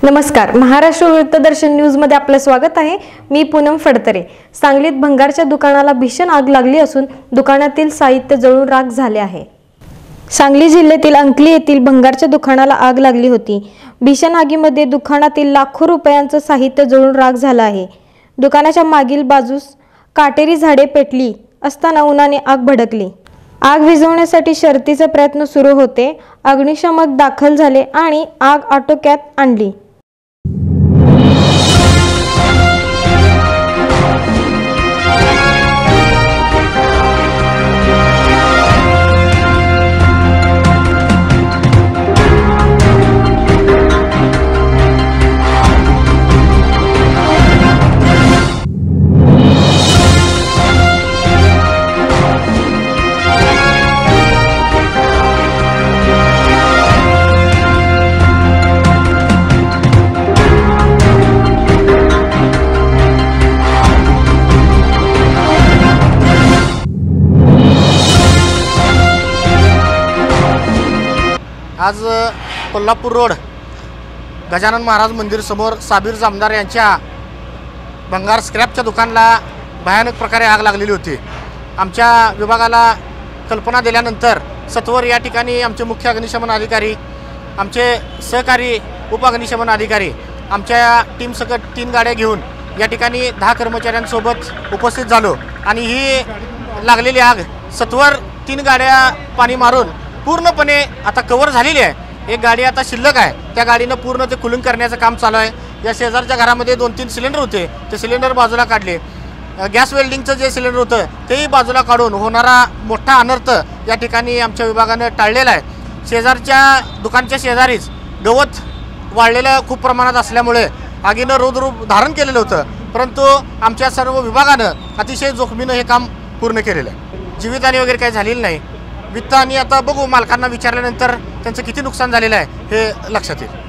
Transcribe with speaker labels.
Speaker 1: नमस्कार, महाराष्ट्र वृत्तदर्शन न्यूजमध्ये आपलं स्वागत आहे। मी पूनम फडतरे। सांगलीत भंगारच्या दुकानाला भीषण आग लागली असून दुकानातील साहित्य जळून राख झाले आहे। सांगली जिल्ह्यातील अंकली येथील भंगारच्या दुकानाला आग लागली होती। भीषण आगीमध्ये दुकानातील लाखो रुपयांचं साहित्य जळून राख झालं आहे। दुकानाच्या मागील बाजूस काटेरी झाडे पेटली असताना उन्हाने आग भडकली। आग विझवण्यासाठी शर्थीचे प्रयत्न सुरू होते। अग्निशमक दाखल झाले आणि आग आटोक्यात आणली।
Speaker 2: आज कोल्हापूर रोड गजानन महाराज मंदिर समोर साबीर जामदार यांच्या भंगार स्क्रॅपच्या दुकानाला भयानक प्रकारे आग लागलेली होती। आमच्या विभागाला कल्पना दिल्यानंतर सत्वर या ठिकाणी आमचे मुख्य अग्निशमन अधिकारी, आमचे सहकारी उप अग्निशमन अधिकारी आमच्या टीम सकट 3 गाड्या घेऊन या ठिकाणी 10 कर्मचाऱ्यांसोबत उपस्थित झालो आणि ही लागलेली आग सत्वर 3 गाड्या पाणी मारून पूर्णपणे आता कव्हर झालेली आहे। एक गाडी आता शिल्लक आहे, त्या गाडीनं पूर्ण ते कुलिंग करण्याचं काम चालू आहे। या शेजारच्या घरामध्ये 2-3 सिलेंडर होते, ते सिलेंडर बाजूला काढले। गॅस वेल्डिंगचं जे सिलेंडर होतं तेही बाजूला काढून होणारा मोठा अनर्थ या ठिकाणी आमच्या विभागानं टाळलेला आहे। शेजारच्या दुकानच्या शेजारीच गवत वाढलेलं खूप प्रमाणात असल्यामुळे आगीनं रौद्ररूप धारण केलेलं होतं, परंतु आमच्या सर्व विभागानं अतिशय जोखमीनं हे काम पूर्ण केलेलं आहे। जीवितहानी वगैरे काही झालेली नाही। वित्त आणि आता बघू, मालकांना विचारल्यानंतर त्यांचं किती नुकसान झालेलं आहे हे लक्षात येईल।